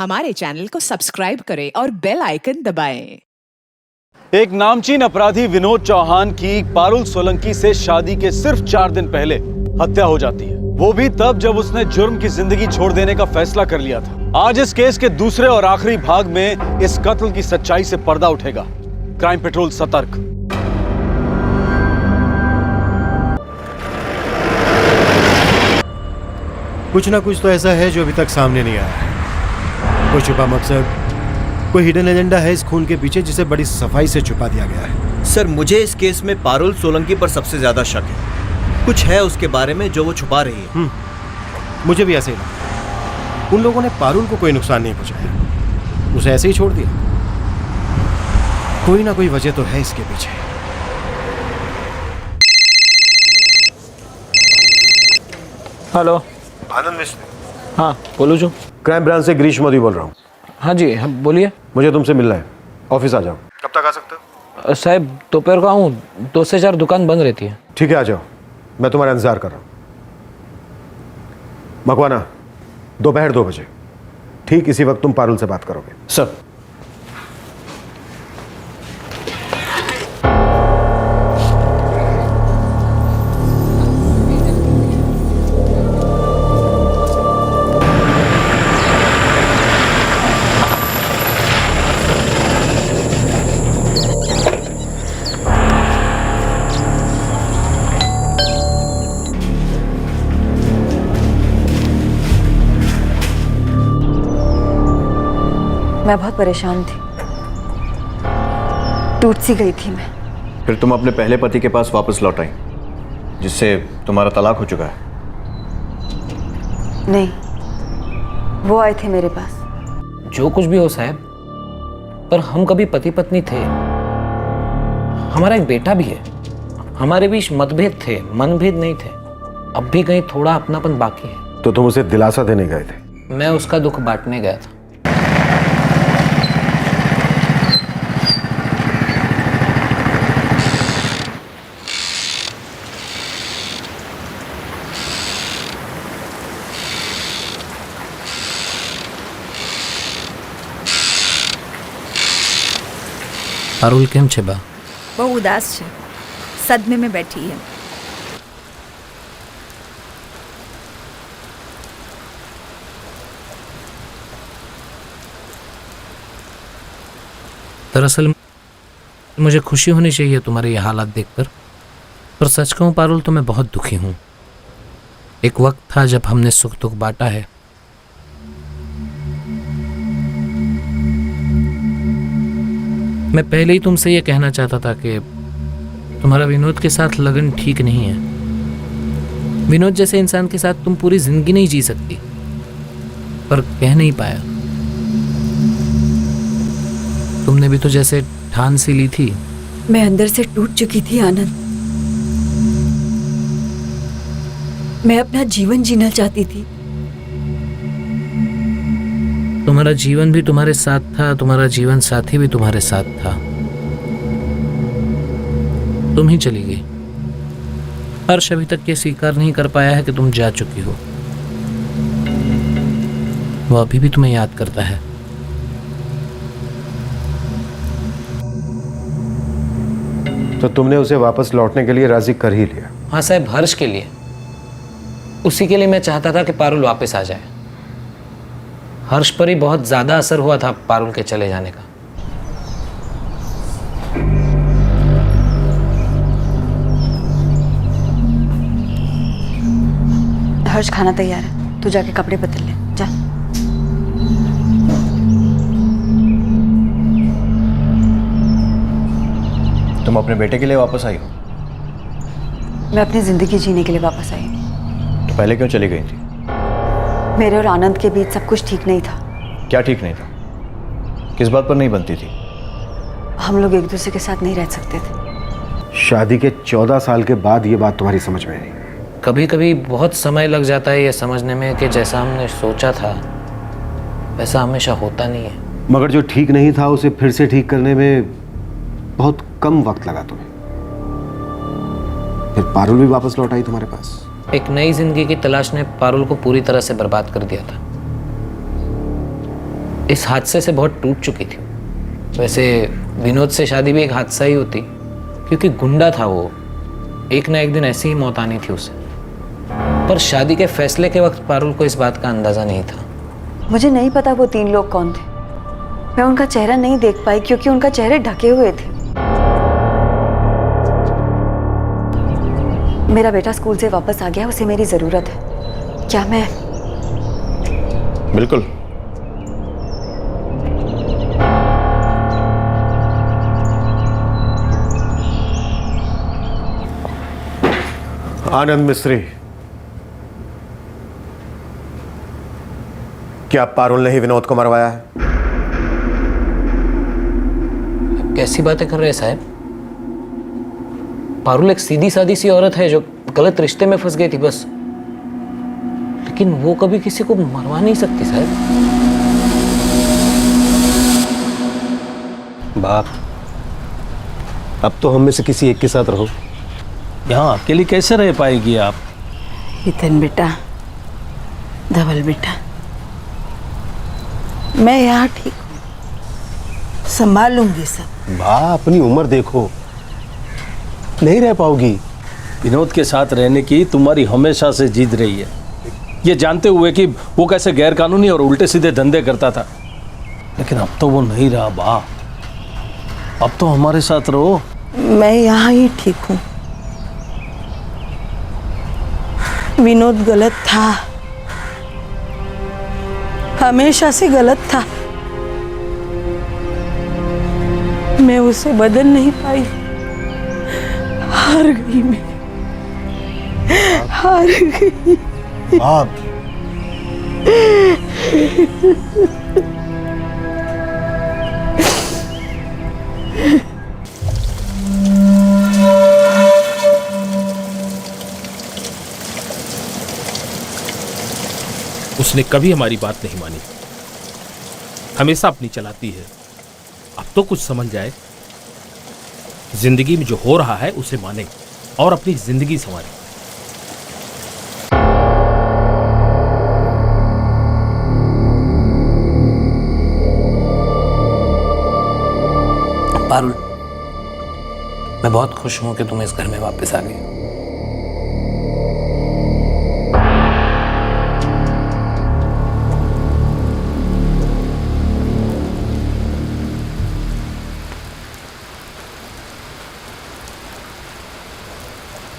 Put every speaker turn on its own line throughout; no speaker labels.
हमारे चैनल को सब्सक्राइब करें और बेल आइकन दबाएं।
एक नामचीन अपराधी विनोद चौहान की पारुल सोलंकी से शादी के सिर्फ 4 दिन पहले हत्या हो जाती है, वो भी तब जब उसने जुर्म की जिंदगी छोड़ देने का फैसला कर लिया था। आज इस केस के दूसरे और आखिरी भाग में इस कत्ल की सच्चाई से पर्दा उठेगा। क्राइम पेट्रोल सतर्क।
कुछ ना कुछ तो ऐसा है जो अभी तक सामने नहीं आया। कोई छुपा मकसद, कोई हिडन एजेंडा है इस खून के पीछे जिसे बड़ी सफाई से छुपा दिया गया है।
सर, मुझे इस केस में पारुल सोलंकी पर सबसे ज्यादा शक है। कुछ है उसके बारे में जो वो छुपा रही है।
मुझे भी ऐसे ही लगा। उन लोगों ने पारुल को कोई नुकसान नहीं पहुंचाया, उसे ऐसे ही छोड़ दिया। कोई ना कोई वजह तो है इसके पीछे।
हेलो,
आनंद मिश्र।
हाँ बोलूँ जो।
क्राइम ब्रांच से गिरीश मोदी बोल रहा हूँ।
हाँ जी, हम बोलिए।
मुझे तुमसे मिलना है, ऑफिस आ जाओ। कब तक आ सकते हो?
साहब दोपहर का हूँ, 2 से 4 दुकान बंद रहती है।
ठीक है, आ जाओ, मैं तुम्हारा इंतजार कर रहा हूँ। मकवाना, दोपहर 2 बजे ठीक इसी वक्त तुम पारुल से बात करोगे।
सर,
मैं बहुत परेशान थी, टूट सी गई थी मैं।
फिर तुम अपने पहले पति के पास वापस लौट आई, जिससे तुम्हारा तलाक हो चुका है।
नहीं, वो आए थे मेरे पास।
जो कुछ भी हो साहब, पर हम कभी पति पत्नी थे। हमारा एक बेटा भी है। हमारे बीच मतभेद थे, मनभेद नहीं थे। अब भी कहीं थोड़ा अपनापन बाकी है।
तो तुम उसे दिलासा देने गए थे?
मैं उसका दुख बांटने गया था। पारुल केम छे बा?
બહુ ઉદાસ છે, સદમે में बैठी है।
दरअसल मुझे खुशी होनी चाहिए तुम्हारे ये हालात देखकर, पर सच कहूं पारुल तो मैं बहुत दुखी हूं। एक वक्त था जब हमने सुख दुख बांटा है। मैं पहले ही तुमसे ये कहना चाहता था कि तुम्हारा विनोद के साथ लगन ठीक नहीं है। विनोद जैसे इंसान के साथ तुम पूरी जिंदगी नहीं जी सकती, पर कह नहीं पाया। तुमने भी तो जैसे ठान सी ली थी।
मैं अंदर से टूट चुकी थी आनंद। मैं अपना जीवन जीना चाहती थी।
तुम्हारा जीवन भी तुम्हारे साथ था, तुम्हारा जीवन साथी भी तुम्हारे साथ था। तुम ही चली गई। हर्ष अभी तक ये स्वीकार नहीं कर पाया है कि तुम जा चुकी हो। वो अभी भी तुम्हें याद करता है।
तो तुमने उसे वापस लौटने के लिए राजी कर ही लिया?
हाँ साहब, हर्ष के लिए। उसी के लिए मैं चाहता था कि पारुल वापस आ जाए। हर्ष पर ही बहुत ज्यादा असर हुआ था पारुल के चले जाने का।
हर्ष, खाना तैयार है, तू जाके कपड़े बदल ले, जा।
तुम अपने बेटे के लिए वापस आई हो?
मैं अपनी जिंदगी जीने के लिए वापस आई।
तो पहले क्यों चली गई थी?
मेरे और आनंद के बीच सब कुछ ठीक नहीं था।
क्या ठीक नहीं था? किस बात पर नहीं बनती थी?
हम लोग एक दूसरे के साथ नहीं रह सकते थे।
शादी के 14 साल के बाद ये बात तुम्हारी समझ में आई?
कभी कभी बहुत समय लग जाता है ये समझने में कि जैसा हमने सोचा था वैसा हमेशा होता नहीं है।
मगर जो ठीक नहीं था उसे फिर से ठीक करने में बहुत कम वक्त लगा तुम्हें। फिर पारुल भी वापस लौट आई तुम्हारे पास।
एक नई जिंदगी की तलाश ने पारुल को पूरी तरह से बर्बाद कर दिया था। इस हादसे से बहुत टूट चुकी थी। वैसे विनोद से शादी भी एक हादसा ही होती, क्योंकि गुंडा था वो, एक ना एक दिन ऐसी ही मौत आनी थी उसे। पर शादी के फैसले के वक्त पारुल को इस बात का अंदाजा नहीं था।
मुझे नहीं पता वो 3 लोग कौन थे। मैं उनका चेहरा नहीं देख पाई क्योंकि उनका चेहरे ढके हुए थे। मेरा बेटा स्कूल से वापस आ गया, उसे मेरी जरूरत है। क्या मैं?
बिल्कुल। आनंद मिस्त्री, क्या पारुल ने ही विनोद को मरवाया है?
कैसी बातें कर रहे हैं साहब? पारुल एक सीधी सादी सी औरत है जो गलत रिश्ते में फंस गई थी बस, लेकिन वो कभी किसी को मरवा नहीं सकती साहब।
बाप, अब तो हम में से किसी एक के साथ रहो।
यहाँ अकेली कैसे रह पाएगी आप?
हितन बेटा, धवल बेटा, मैं यहाँ ठीक हूँ, संभालूंगी सब।
बा, अपनी उम्र देखो, नहीं रह पाओगी।
विनोद के साथ रहने की तुम्हारी हमेशा से जिद रही है, ये जानते हुए कि वो कैसे गैर कानूनी और उल्टे सीधे धंधे करता था। लेकिन अब तो वो नहीं रहा बा, अब तो हमारे साथ रहो।
मैं यहाँ ही ठीक हूँ। विनोद गलत था, हमेशा से गलत था। मैं उसे बदल नहीं पाई, हार गई मैं, हार गई।
आप
उसने कभी हमारी बात नहीं मानी, हमेशा अपनी चलाती है। अब तो कुछ समझ जाए, जिंदगी में जो हो रहा है उसे माने और अपनी जिंदगी संवारे।
पारुल, मैं बहुत खुश हूं कि तुम इस घर में वापस आ गई।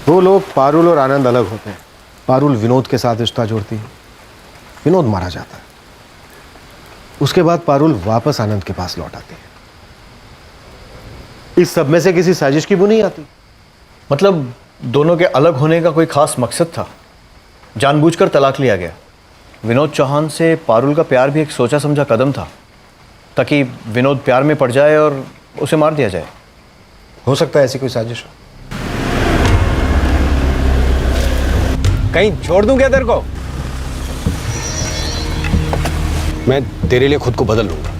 दो लोग पारुल और आनंद अलग होते हैं। पारुल विनोद के साथ रिश्ता जोड़ती है, विनोद मारा जाता है। उसके बाद पारुल वापस आनंद के पास लौट आती है। इस सब में से किसी साजिश की बुनी नहीं आती।
मतलब दोनों के अलग होने का कोई खास मकसद था, जानबूझकर तलाक लिया गया। विनोद चौहान से पारुल का प्यार भी एक सोचा समझा कदम था, ताकि विनोद प्यार में पड़ जाए और उसे मार दिया जाए।
हो सकता है ऐसी कोई साजिश हो।
कहीं छोड़ दूं क्या तेरे को? मैं तेरे लिए खुद को बदल लूंगा।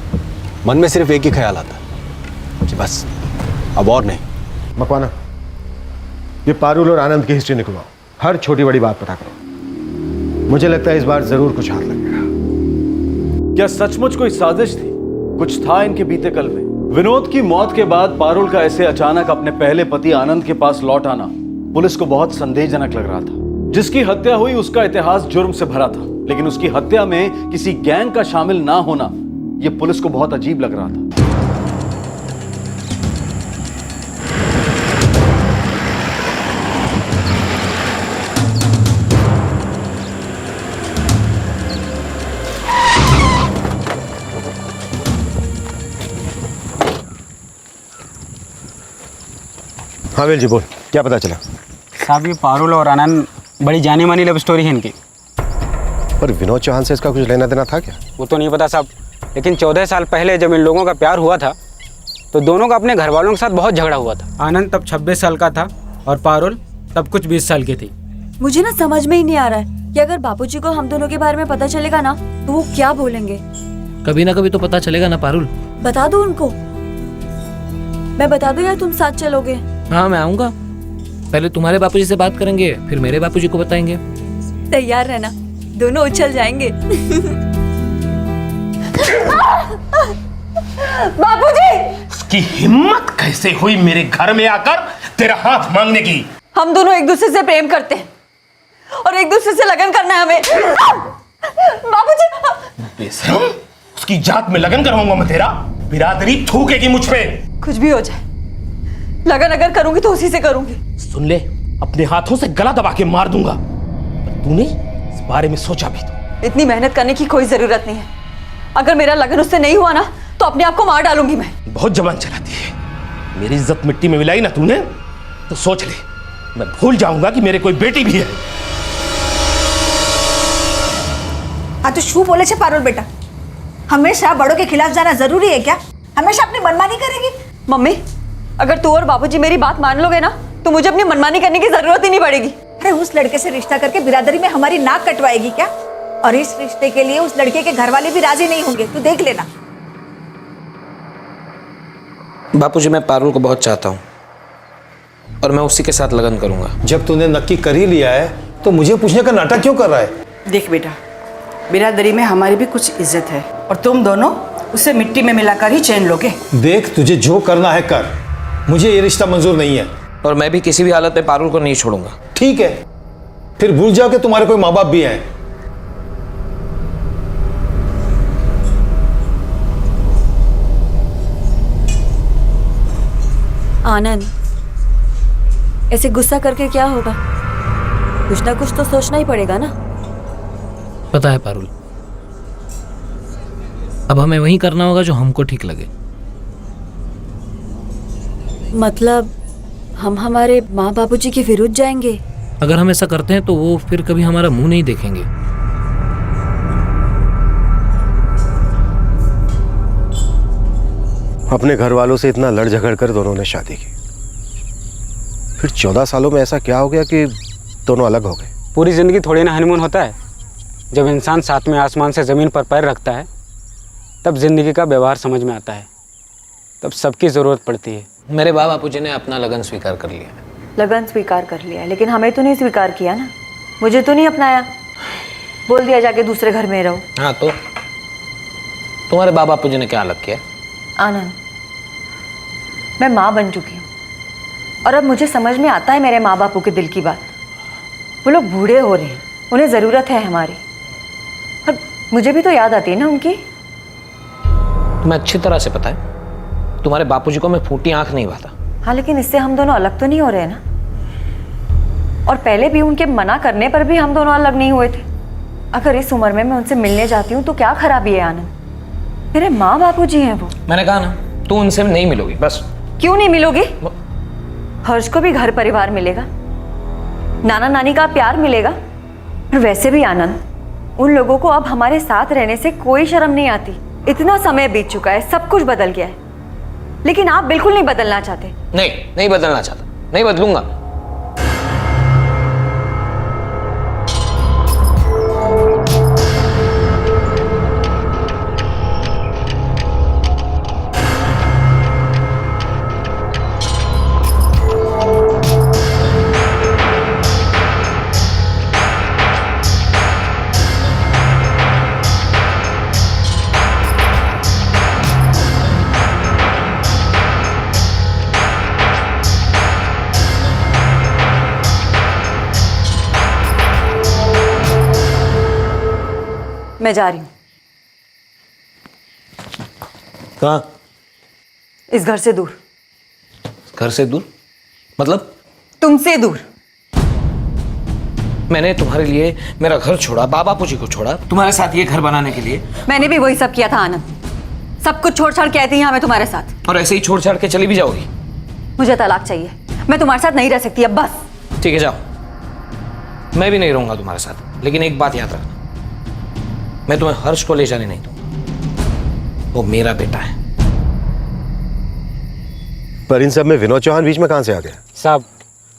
मन में सिर्फ एक ही ख्याल आता कि बस अब और नहीं।
मकवाना, ये पारुल और आनंद की हिस्ट्री निकलवाओ, हर छोटी बड़ी बात पता करो। मुझे लगता है इस बार जरूर कुछ हाथ लग गया।
क्या सचमुच कोई साजिश थी? कुछ था इनके बीते कल में? विनोद की मौत के बाद पारुल का ऐसे अचानक अपने पहले पति आनंद के पास लौट आना पुलिस को बहुत संदेहजनक लग रहा था। जिसकी हत्या हुई उसका इतिहास जुर्म से भरा था, लेकिन उसकी हत्या में किसी गैंग का शामिल ना होना यह पुलिस को बहुत अजीब लग रहा था।
हाँ वेल जी, बोल, क्या पता चला?
साहब, ये पारुल और आनंद बड़ी जानी मानी लव स्टोरी है इनकी।
पर विनोद चौहान से इसका कुछ लेना देना था क्या?
वो तो नहीं पता साहब, लेकिन 14 साल पहले जब इन लोगों का प्यार हुआ था तो दोनों का अपने घर वालों के साथ बहुत झगड़ा हुआ था। आनंद तब 26 साल का था और पारुल तब कुछ 20 साल की थी।
मुझे ना समझ में ही नहीं आ रहा है कि अगर बापूजी को हम दोनों के बारे में पता चलेगा ना तो वो क्या बोलेंगे।
कभी ना कभी तो पता चलेगा ना पारुल।
बता दो उनको। मैं बता दूं या तुम साथ चलोगे?
हाँ, मैं आऊंगा। पहले तुम्हारे बापूजी से बात करेंगे, फिर मेरे बापूजी को बताएंगे।
तैयार रहना, दोनों उछल जाएंगे। बापूजी!
उसकी हिम्मत कैसे हुई मेरे घर में आकर तेरा हाथ मांगने की?
हम दोनों एक दूसरे से प्रेम करते हैं और एक दूसरे से लगन करना है हमें। बापूजी!
बेशरम, उसकी जात में लगन करवाऊंगा मैं तेरा। बिरादरी थूकेगी मुझ पे।
कुछ भी हो जाए, लगन अगर करूंगी तो उसी से करूंगी।
सुन ले, अपने हाथों से गला दबा के मार दूंगा। पर तूने इस बारे में सोचा भी तो?
इतनी मेहनत करने की कोई जरूरत नहीं है। अगर मेरा लगन उससे नहीं हुआ ना तो अपने आप को मार डालूंगी मैं।
बहुत जबान चलाती है। मेरी इज्जत मिट्टी में मिलाई ना तूने, तो सोच ले मैं भूल जाऊंगा कि मेरे कोई बेटी भी है।
हाँ तो शू बोले छे पारुल बेटा, हमेशा बड़ों के खिलाफ जाना जरूरी है क्या? हमेशा अपनी मनमानी करेगी?
मम्मी, अगर तू और बाबूजी मेरी बात मान लोगे ना तो मुझे अपनी मनमानी करने की जरूरत ही नहीं पड़ेगी।
अरे उस लड़के से रिश्ता करके बिरादरी में हमारी नाक कटवाएगी क्या? और इस रिश्ते के लिए उस लड़के के घर वाले भी राजी नहीं होंगे, तू देख लेना।
बापूजी, मैं पारुल को बहुत चाहता हूँ और मैं उसी के साथ लगन करूंगा।
जब तूने नक्की कर ही लिया है तो मुझे पूछने का नाटक क्यों कर रहा है?
देख बेटा, बिरादरी में हमारी भी कुछ इज्जत है और तुम दोनों उसे मिट्टी में मिलाकर ही चैन लोगे।
देख, तुझे जो करना है कर, मुझे ये रिश्ता मंजूर नहीं है।
और मैं भी किसी भी हालत में पारुल को नहीं छोड़ूंगा।
ठीक है, फिर भूल जाओ कि तुम्हारे कोई माँ बाप भी हैं।
आनंद, ऐसे गुस्सा करके क्या होगा? कुछ ना कुछ तो सोचना ही पड़ेगा ना।
पता है पारुल, अब हमें वही करना होगा जो हमको ठीक लगे।
मतलब हम हमारे माँ बापूजी के विरुद्ध जाएंगे?
अगर हम ऐसा करते हैं तो वो फिर कभी हमारा मुंह नहीं देखेंगे।
अपने घर वालों से इतना लड़ झगड़ कर दोनों ने शादी की, फिर 14 सालों में ऐसा क्या हो गया कि दोनों अलग हो गए?
पूरी ज़िंदगी थोड़ी ना हनीमून होता है। जब इंसान साथ में आसमान से ज़मीन पर पैर रखता है तब ज़िंदगी का व्यवहार समझ में आता है, तब सबकी ज़रूरत पड़ती है।
मेरे बापूजी ने अपना लगन स्वीकार कर लिया।
लगन स्वीकार कर लिया, लेकिन हमें तो नहीं स्वीकार किया ना। मुझे तो नहीं अपनाया, बोल दिया जाके दूसरे घर में रहो।
हाँ तो तुम्हारे बापूजी ने क्या अलग किया?
आनंद, मैं माँ बन चुकी हूँ और अब मुझे समझ में आता है मेरे माँ बापू के दिल की बात। वो लोग बूढ़े हो रहे हैं, उन्हें ज़रूरत है हमारी, और मुझे भी तो याद आती है ना उनकी।
तुम्हें अच्छी तरह से पता है तुम्हारे बापूजी को मैं फूटी आंख नहीं भाता।
हाँ, लेकिन इससे हम दोनों अलग तो नहीं हो रहे ना। और पहले भी उनके मना करने पर भी हम दोनों अलग नहीं हुए थे। अगर इस उम्र में मैं उनसे मिलने जाती हूँ तो क्या खराबी है आनंद? मेरे माँ बापूजी हैं वो।
मैंने कहा ना, तू उनसे नहीं मिलोगी बस।
क्यों नहीं मिलोगी? हर्ष को भी घर परिवार मिलेगा, नाना नानी का प्यार मिलेगा। और वैसे भी आनंद, उन लोगों को अब हमारे साथ रहने से कोई शर्म नहीं आती। इतना समय बीत चुका है, सब कुछ बदल गया है, लेकिन आप बिल्कुल नहीं बदलना चाहते।
नहीं बदलना चाहता, नहीं बदलूंगा।
मैं जा रही हूँ।
कहाँ?
इस घर से दूर।
घर से दूर मतलब?
तुमसे दूर।
मैंने तुम्हारे लिए मेरा घर छोड़ा, बापूजी को छोड़ा, तुम्हारे साथ ये घर बनाने के लिए।
मैंने भी वही सब किया था आनंद। सब कुछ छोड़ छाड़ के आई थी यहाँ मैं तुम्हारे साथ।
और ऐसे ही छोड़ छाड़ के चली भी जाओगी?
मुझे तलाक चाहिए, मैं तुम्हारे साथ नहीं रह सकती अब, बस।
ठीक है, जाओ। मैं भी नहीं रहूंगा तुम्हारे साथ, लेकिन एक बात याद रखना, मैं तुम्हें हर्ष को ले जाने नहीं दूंगा। वो मेरा बेटा है।
पर इन सब में विनोद चौहान बीच में कहां से आ गया?
साहब,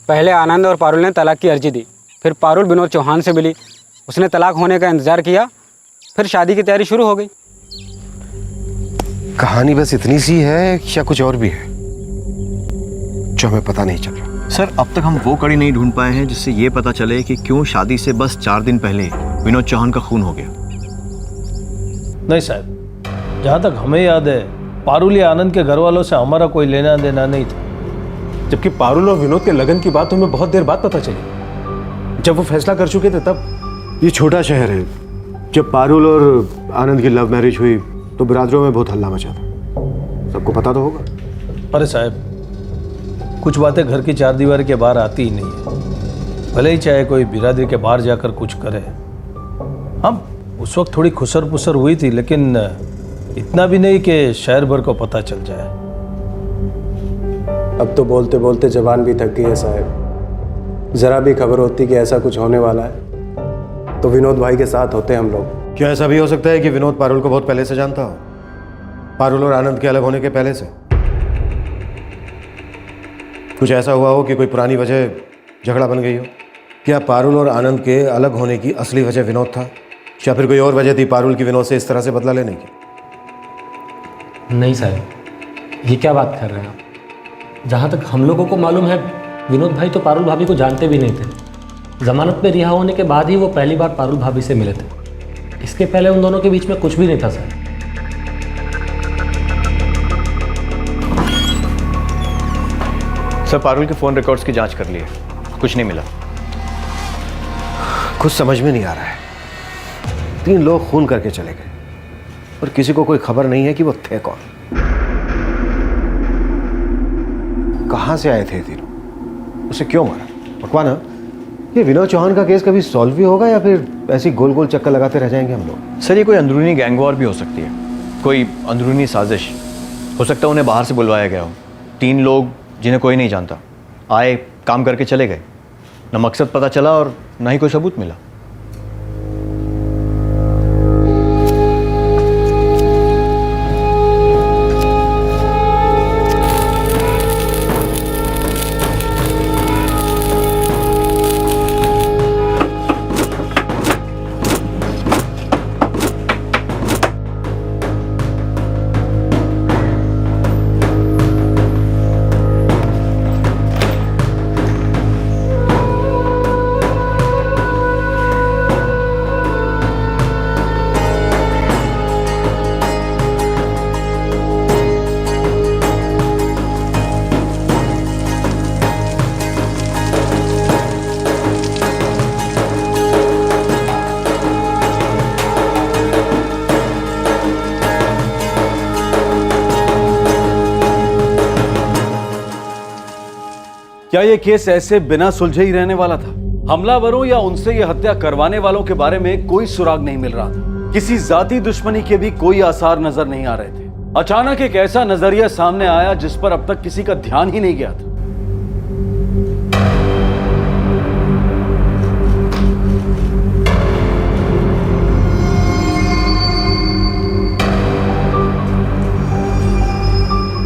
पहले आनंद और पारुल ने तलाक की अर्जी दी, फिर पारुल विनोद चौहान से मिली, उसने तलाक होने का इंतजार किया, फिर शादी की तैयारी शुरू हो गई।
कहानी बस इतनी सी है या कुछ और भी है जो हमें पता नहीं चल रहा?
सर, अब तक हम वो कड़ी नहीं ढूंढ पाए हैं जिससे ये पता चले कि क्यों शादी से बस 4 दिन पहले विनोद चौहान का खून हो गया।
नहीं साहब, जहाँ तक हमें याद है पारुल या आनंद के घर वालों से हमारा कोई लेना देना नहीं था।
जबकि पारुल और विनोद के लगन की बात हमें बहुत देर बाद पता चली, जब वो फैसला कर चुके थे तब।
ये छोटा शहर है, जब पारुल और आनंद की लव मैरिज हुई तो बिरादरों में बहुत हल्ला मचा था, सबको पता तो होगा।
अरे साहब, कुछ बातें घर की चार दीवारी के बाहर आती ही नहीं है, भले ही चाहे कोई बिरादरी के बाहर जाकर कुछ करे। हम उस वक्त थोड़ी खुसर पुसर हुई थी, लेकिन इतना भी नहीं कि शहर भर को पता चल जाए।
अब तो बोलते बोलते जबान भी थक गई है साहब। जरा भी खबर होती कि ऐसा कुछ होने वाला है तो विनोद भाई के साथ होते हम लोग।
क्या ऐसा भी हो सकता है कि विनोद पारुल को बहुत पहले से जानता हो, पारुल और आनंद के अलग होने के पहले से? कुछ ऐसा हुआ हो कि कोई पुरानी वजह झगड़ा बन गई हो? क्या पारुल और आनंद के अलग होने की असली वजह विनोद था, या फिर कोई और वजह थी पारुल की विनोद से इस तरह से बदला लेने की?
नहीं साहब, ये क्या बात कर रहे हैं आप? जहाँ तक हम लोगों को मालूम है, विनोद भाई तो पारुल भाभी को जानते भी नहीं थे। जमानत में रिहा होने के बाद ही वो पहली बार पारुल भाभी से मिले थे। इसके पहले उन दोनों के बीच में कुछ भी नहीं था सर।
सर, पारुल के फ़ोन रिकॉर्ड्स की जांच कर लिए, कुछ नहीं मिला।
कुछ समझ में नहीं आ रहा है। 3 लोग खून करके चले गए और किसी को कोई खबर नहीं है कि वो थे कौन, कहां से आए थे तीनों, उसे क्यों मारा? पकवाना, ये विनोद चौहान का केस कभी सॉल्व भी होगा या फिर ऐसी गोल गोल चक्कर लगाते रह जाएंगे हम लोग?
सर, ये कोई अंदरूनी गैंग वॉर भी हो सकती है, कोई अंदरूनी साजिश हो सकता है। उन्हें बाहर से बुलवाया गया हो। 3 लोग जिन्हें कोई नहीं जानता आए, काम करके चले गए, न मकसद पता चला और न ही कोई सबूत मिला।
क्या ये केस ऐसे बिना सुलझे ही रहने वाला था? हमलावरों या उनसे ये हत्या करवाने वालों के बारे में कोई सुराग नहीं मिल रहा था। किसी जाती दुश्मनी के भी कोई आसार नजर नहीं आ रहे थे। अचानक एक ऐसा नजरिया सामने आया जिस पर अब तक किसी का ध्यान ही नहीं गया था।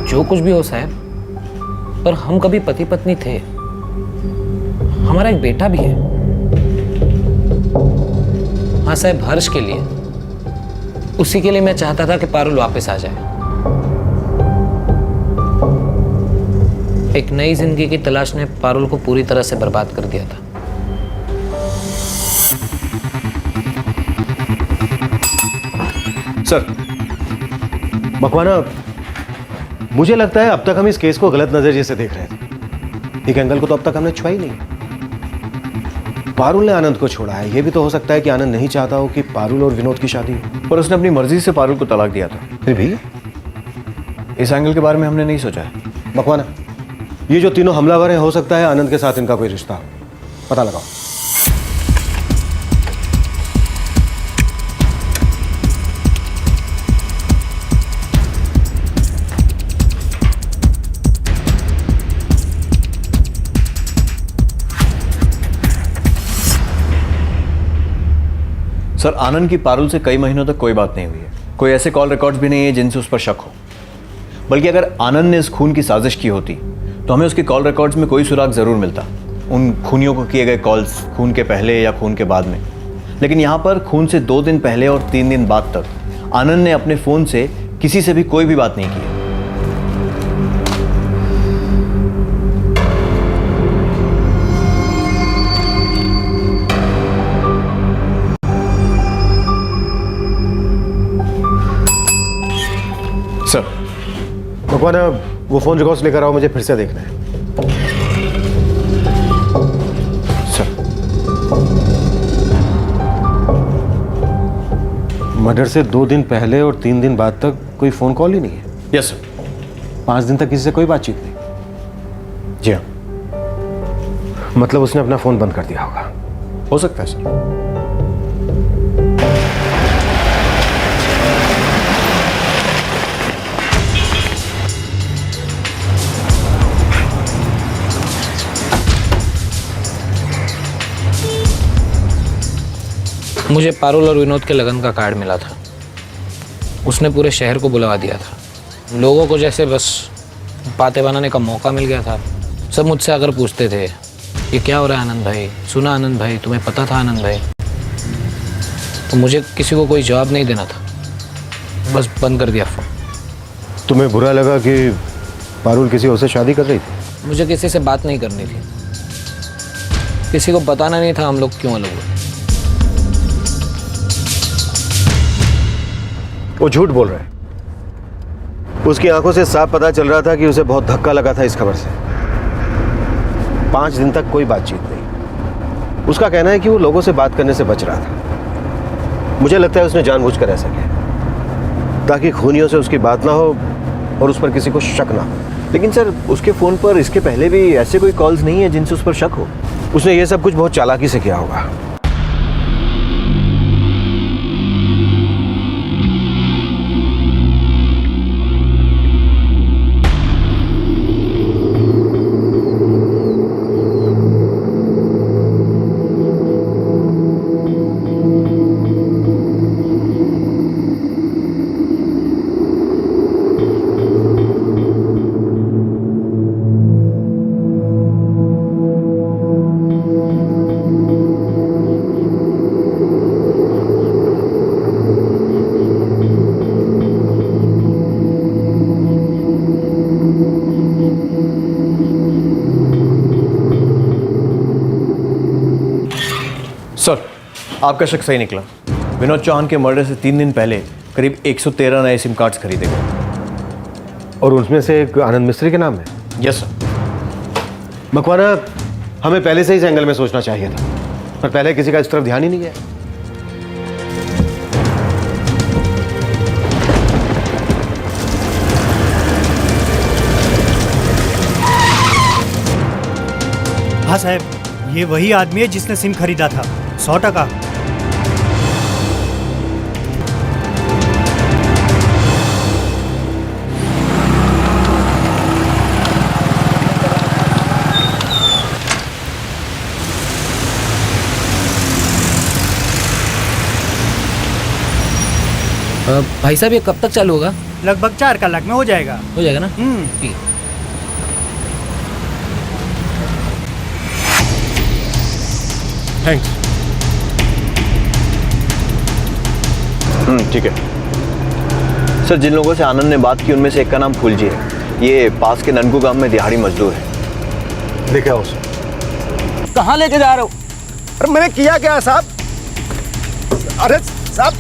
जो कुछ भी हो साहब, पर हम कभी पति पत्नी थे। हमारा एक बेटा भी है। हाँ साहब, हर्ष के लिए, उसी के लिए मैं चाहता था कि पारुल वापस आ जाए। एक नई जिंदगी की तलाश ने पारुल को पूरी तरह से बर्बाद कर दिया था।
सर, मकवाना, मुझे लगता है अब तक हम इस केस को गलत नजरिए से देख रहे थे। एक एंगल को तो अब तक हमने छुआ ही नहीं। पारुल ने आनंद को छोड़ा है। यह भी तो हो सकता है कि आनंद नहीं चाहता हो कि पारुल और विनोद की शादी हो,
पर उसने अपनी मर्जी से पारुल को तलाक दिया था।
फिर भी
इस एंगल के बारे में हमने नहीं सोचा है।
मकवाना, ये जो तीनों हमलावर हैं, हो सकता है आनंद के साथ इनका कोई रिश्ता हो। पता लगाओ।
सर, आनंद की पारुल से कई महीनों तक कोई बात नहीं हुई है। कोई ऐसे कॉल रिकॉर्ड्स भी नहीं है जिनसे उस पर शक हो। बल्कि अगर आनंद ने इस खून की साजिश की होती तो हमें उसके कॉल रिकॉर्ड्स में कोई सुराग ज़रूर मिलता, उन खूनियों को किए गए कॉल्स खून के पहले या खून के बाद में। लेकिन यहाँ पर खून से 2 दिन पहले और 3 दिन बाद तक आनंद ने अपने फ़ोन से किसी से भी कोई भी बात नहीं की। सर,
भगवान वो फोन रिकॉर्ड्स लेकर आओ, मुझे फिर से देखना है। सर, मर्डर से 2 दिन पहले और 3 दिन बाद तक कोई फोन कॉल ही नहीं है।
Yes sir.
5 दिन तक किसी से कोई बातचीत नहीं।
जी हाँ।
मतलब उसने अपना फोन बंद कर दिया होगा।
हो सकता है सर।
मुझे पारुल और विनोद के लगन का कार्ड मिला था। उसने पूरे शहर को बुलवा दिया था। लोगों को जैसे बस बातें बनाने का मौका मिल गया था। सब मुझसे आकर पूछते थे, ये क्या हो रहा है आनंद भाई, सुना आनंद भाई, तुम्हें पता था आनंद भाई? तो मुझे किसी को कोई जवाब नहीं देना था, बस बंद कर दिया फोन।
तुम्हें बुरा लगा कि पारुल किसी और से शादी कर रही थी?
मुझे किसी से बात नहीं करनी थी, किसी को बताना नहीं था हम लोग क्यों अलग हुए।
वो झूठ बोल रहा है। उसकी आंखों से साफ पता चल रहा था कि उसे बहुत धक्का लगा था इस खबर से। 5 दिन तक कोई बातचीत नहीं। उसका कहना है कि वो लोगों से बात करने से बच रहा था। मुझे लगता है उसने जानबूझकर ऐसा किया ताकि खूनियों से उसकी बात ना हो और उस पर किसी को शक ना हो।
लेकिन सर, उसके फ़ोन पर इसके पहले भी ऐसे कोई कॉल्स नहीं है जिनसे उस पर शक हो।
उसने ये सब कुछ बहुत चालाकी से किया होगा।
सर, आपका शक सही निकला। विनोद चौहान के मर्डर से 3 दिन पहले करीब 113 नए सिम कार्ड्स खरीदे गए
और उसमें से एक आनंद मिस्त्री के नाम है।
Yes sir.
मकवाना, हमें पहले से ही इस एंगल में सोचना चाहिए था, पर पहले किसी का इस तरफ ध्यान ही नहीं गया।
हाँ साहब, ये वही आदमी है जिसने सिम खरीदा था। 100%।
भाई साहब, ये कब तक चालू होगा?
लगभग 4 कलाक में हो जाएगा।
हो जाएगा ना? ठीक।
थैंक्स।
ठीक है सर। जिन लोगों से आनंद ने बात की उनमें से एक का नाम फूलजी है। ये पास के ननकू गांव में दिहाड़ी मजदूर है।
लेके आओ उसे।
कहाँ लेके जा रहे हो?
अरे मैंने किया क्या साहब? अरे साहब,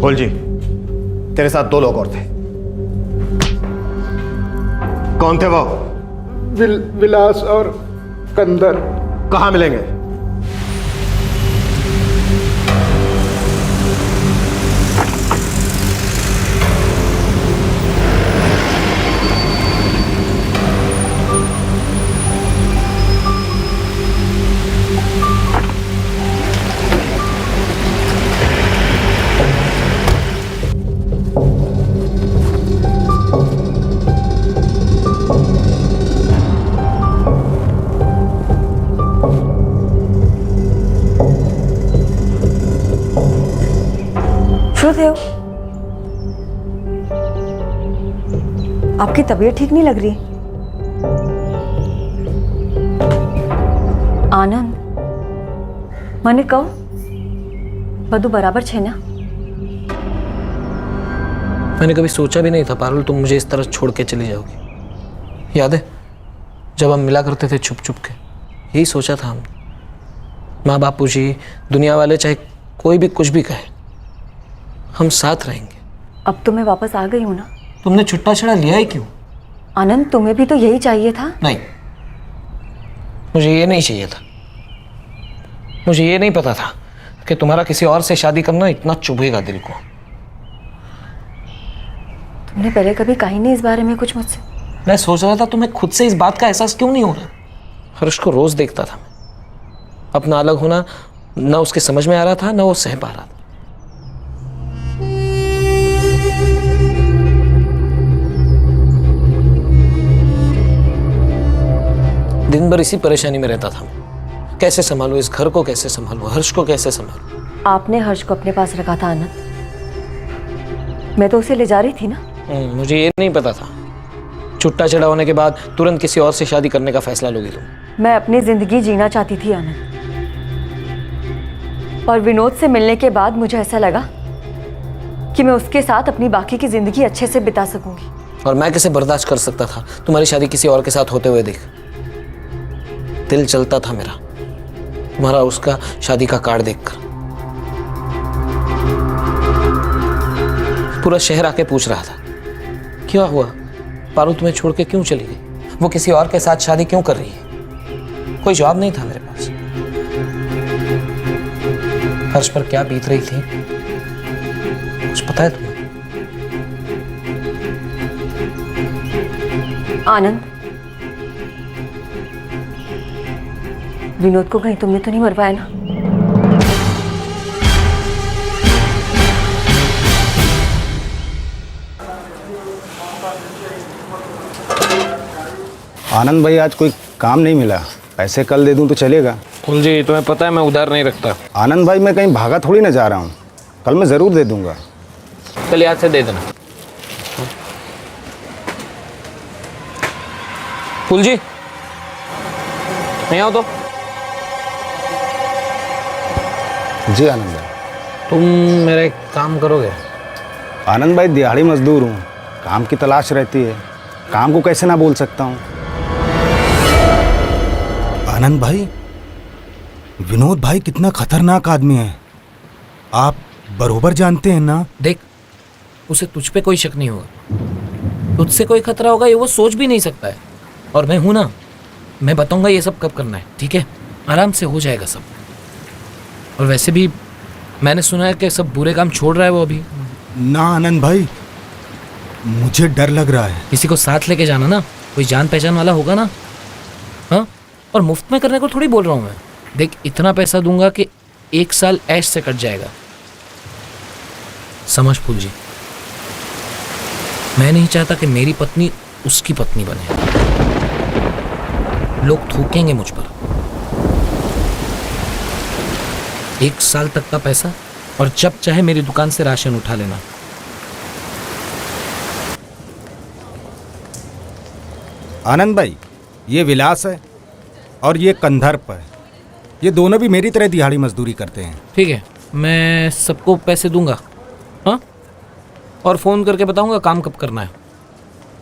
फूलजी, तेरे साथ 2 लोग और थे। कौन थे वो?
विलास और कंदर।
कहाँ मिलेंगे?
हो? आपकी तबीयत ठीक नहीं लग रही? आनंद, मैंने कहो बधु बराबर छे ना?
मैंने कभी सोचा भी नहीं था पारुल तुम मुझे इस तरह छोड़ के चली जाओगी। याद है जब हम मिला करते थे छुप छुप के, यही सोचा था हम, माँ बापू जी, दुनिया वाले, चाहे कोई भी कुछ भी कहे, हम साथ रहेंगे।
अब तो मैं वापस आ गई हूँ ना।
तुमने छुट्टा छड़ा लिया ही क्यों?
आनंद, तुम्हें भी तो यही चाहिए था।
नहीं, मुझे ये नहीं चाहिए था। मुझे ये नहीं पता था कि तुम्हारा किसी और से शादी करना इतना चुभेगा दिल को।
तुमने पहले कभी कही नहीं इस बारे में कुछ मुझसे?
मैं सोच रहा था तुम्हें खुद से इस बात का एहसास क्यों नहीं हो रहा। हर्ष को रोज देखता था मैं, अपना अलग होना ना उसके समझ में आ रहा था, ना वो सह पा रहा था। दिन भर इसी परेशानी में रहता था, कैसे संभालूं इस घर को, कैसे संभालूं हर्ष को, कैसे संभालूं।
आपने हर्ष को अपने पास रखा था आनंद, मैं तो उसे ले जा रही थी ना।
मुझे ये नहीं पता था छुट्टा चढ़ा होने के बाद तुरंत किसी और से शादी करने का फैसला लोगी तुम।
मैं अपनी जिंदगी जीना चाहती थी आनंद, और विनोद से मिलने के बाद मुझे ऐसा लगा कि मैं उसके साथ अपनी बाकी की जिंदगी अच्छे से बिता सकूंगी।
और मैं कैसे बर्दाश्त कर सकता था तुम्हारी शादी किसी और के साथ होते हुए देख। दिल चलता था मेरा तुम्हारा उसका शादी का कार्ड देखकर। पूरा शहर आके पूछ रहा था क्या हुआ, पारू तुम्हें छोड़ के क्यों चली गई, वो किसी और के साथ शादी क्यों कर रही है। कोई जवाब नहीं था मेरे पास। हर्ष पर क्या बीत रही थी कुछ पता है तुम्हें?
आनंद, विनोद को कहीं तुमने तो नहीं मरवाया ना?
आनंद भाई, आज कोई काम नहीं मिला, पैसे कल दे दूं तो चलेगा?
फूल जी, तुम्हें पता है मैं उधार नहीं रखता।
आनंद भाई, मैं कहीं भागा थोड़ी ना जा रहा हूँ, कल मैं ज़रूर दे दूंगा।
कल याद से दे देना। फूल जी, नहीं आओ तो।
जी आनंद भाई।
तुम मेरा एक काम करोगे?
आनंद भाई, दिहाड़ी मजदूर हूँ, काम की तलाश रहती है, काम को कैसे ना बोल सकता हूँ।
आनंद भाई, विनोद भाई कितना खतरनाक आदमी है, आप बरोबर जानते हैं ना?
देख, उसे तुझ पे कोई शक नहीं होगा, तुझसे कोई खतरा होगा ये वो सोच भी नहीं सकता है। और मैं हूं ना, मैं बताऊंगा ये सब कब करना है, ठीक है? आराम से हो जाएगा सब। और वैसे भी मैंने सुना है कि सब बुरे काम छोड़ रहा है वो अभी।
ना आनंद भाई, मुझे डर लग रहा है।
किसी को साथ लेके जाना ना, कोई जान पहचान वाला होगा ना। हाँ, और मुफ्त में करने को थोड़ी बोल रहा हूँ मैं। देख, इतना पैसा दूंगा कि 1 साल ऐश से कट जाएगा, समझ फूल जी। मैं नहीं चाहता कि मेरी पत्नी उसकी पत्नी बने। लोग थूकेंगे मुझ पर। 1 साल तक का पैसा, और जब चाहे मेरी दुकान से राशन उठा लेना।
आनंद भाई, ये विलास है और ये कंधर्प है, ये दोनों भी मेरी तरह दिहाड़ी मजदूरी करते हैं।
ठीक है, मैं सबको पैसे दूंगा। हाँ, और फ़ोन करके बताऊंगा काम कब करना है।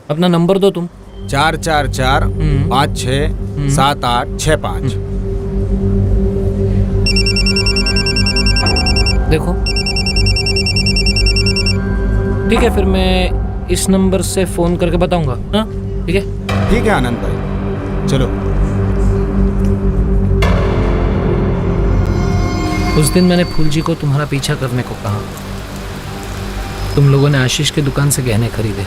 अपना नंबर दो तुम।
444567865।
देखो, ठीक है, फिर मैं इस नंबर से फ़ोन करके बताऊंगा। हाँ, ठीक है?
ठीक है आनंद भाई, चलो।
उस दिन मैंने फूल जी को तुम्हारा पीछा करने को कहा, तुम लोगों ने आशीष की दुकान से गहने खरीदे।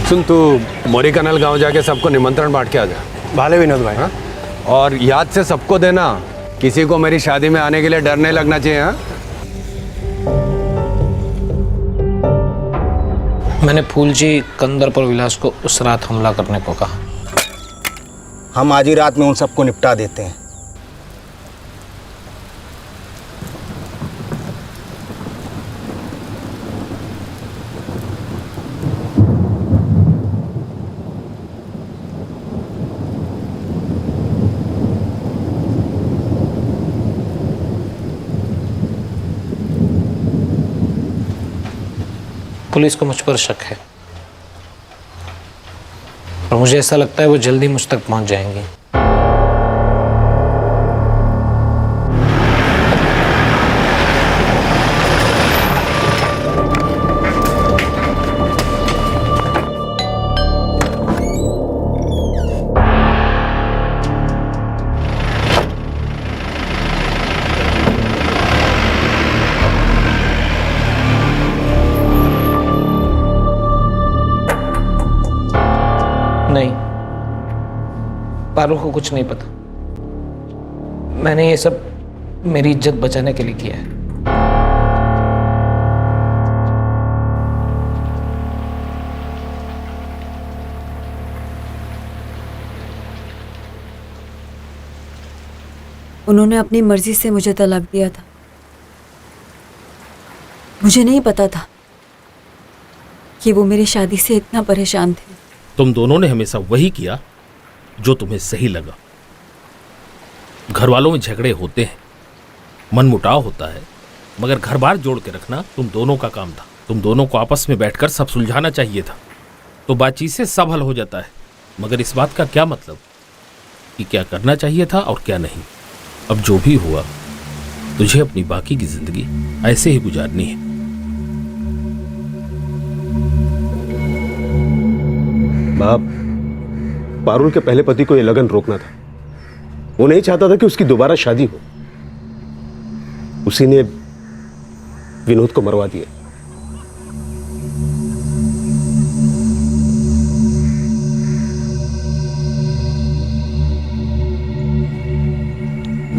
सुन, तू मोरी कनल गांव जाके सबको निमंत्रण बांट के आ जा।
भाले विनोद भाई।
हाँ? और याद से सबको देना, किसी को मेरी शादी में आने के लिए डर नहीं लगना चाहिए। हाँ?
मैंने फूल जी, कंदर पर विलास को उस रात हमला करने को कहा।
हम आज ही रात में उन सबको निपटा देते हैं।
पुलिस को मुझ पर शक है और मुझे ऐसा लगता है वो जल्दी मुझ तक पहुंच जाएंगी। नहीं, पारुल को कुछ नहीं पता। मैंने ये सब मेरी इज्जत बचाने के लिए किया है।
उन्होंने अपनी मर्जी से मुझे तलाक दिया था। मुझे नहीं पता था कि वो मेरी शादी से इतना परेशान थे।
तुम दोनों ने हमेशा वही किया जो तुम्हें सही लगा। घर वालों में झगड़े होते हैं, मनमुटाव होता है, मगर घर बार जोड़ के रखना तुम दोनों का काम था। तुम दोनों को आपस में बैठकर सब सुलझाना चाहिए था, तो बातचीत से सब हल हो जाता है। मगर इस बात का क्या मतलब कि क्या करना चाहिए था और क्या नहीं। अब जो भी हुआ, तुझे अपनी बाकी की जिंदगी ऐसे ही गुजारनी है।
बाप, पारुल के पहले पति को यह लगन रोकना था। वो नहीं चाहता था कि उसकी दोबारा शादी हो। उसी ने विनोद को मरवा दिया।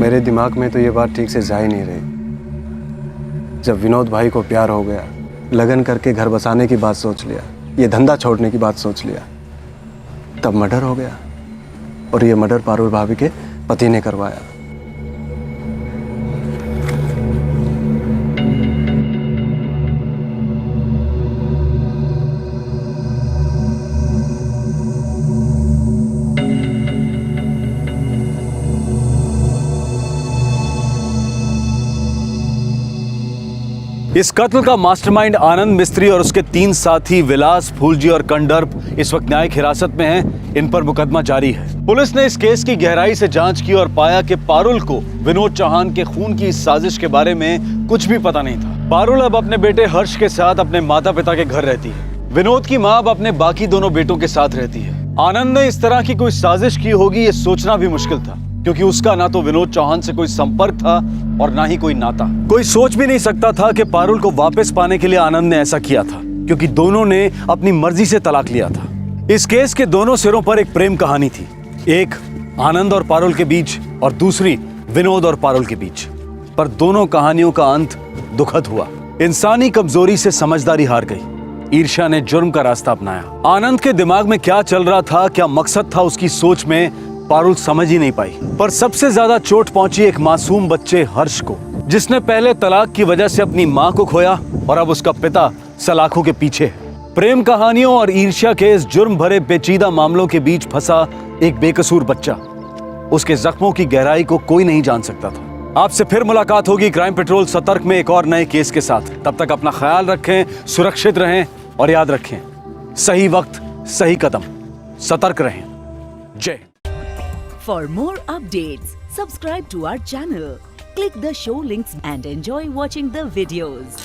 मेरे दिमाग में तो ये बात ठीक से जा ही नहीं रही। जब विनोद भाई को प्यार हो गया, लगन करके घर बसाने की बात सोच लिया, ये धंधा छोड़ने की बात सोच लिया, तब मर्डर हो गया। और ये मर्डर पारुल भाभी के पति ने करवाया।
इस कत्ल का मास्टरमाइंड आनंद मिस्त्री और उसके 3 साथी विलास, फूलजी और कंडर्प इस वक्त न्यायिक हिरासत में हैं। इन पर मुकदमा जारी है। पुलिस ने इस केस की गहराई से जांच की और पाया कि पारुल को विनोद चौहान के खून की इस साजिश के बारे में कुछ भी पता नहीं था। पारुल अब अपने बेटे हर्ष के साथ अपने माता पिता के घर रहती है। विनोद की मां अब अपने बाकी दोनों बेटों के साथ रहती है। आनंद ने इस तरह की कोई साजिश की होगी ये सोचना भी मुश्किल था, क्योंकि उसका ना तो विनोद चौहान से कोई संपर्क था और ना ही कोई नाता। कोई सोच भी नहीं सकता था कि पारुल को वापस पाने के लिए आनंद ने ऐसा किया था, क्योंकि दोनों ने अपनी मर्जी से तलाक लिया था। इस केस के दोनों सिरों पर एक प्रेम कहानी थी, एक आनंद और पारुल के बीच और दूसरी विनोद और पारुल के बीच। पर दोनों कहानियों का अंत दुखद हुआ। इंसानी कमजोरी से समझदारी हार गई। ईर्ष्या ने जुर्म का रास्ता अपनाया। आनंद के दिमाग में क्या चल रहा था, क्या मकसद था उसकी सोच में, पारुल समझ ही नहीं पाई। पर सबसे ज्यादा चोट पहुंची एक मासूम बच्चे हर्ष को, जिसने पहले तलाक की वजह से अपनी मां को खोया और अब उसका पिता सलाखों के पीछे है। प्रेम कहानियों और ईर्ष्या के इस जुर्म भरे पेचीदा मामलों के बीच फंसा एक बेकसूर बच्चा। उसके जख्मों की गहराई को कोई नहीं जान सकता था। आपसे फिर मुलाकात होगी क्राइम पेट्रोल सतर्क में एक और नए केस के साथ। तब तक अपना ख्याल रखें, सुरक्षित रहें और याद रखें, सही वक्त सही कदम। सतर्क रहें। जय।
For more updates, subscribe to our channel, click the show links and enjoy watching the videos.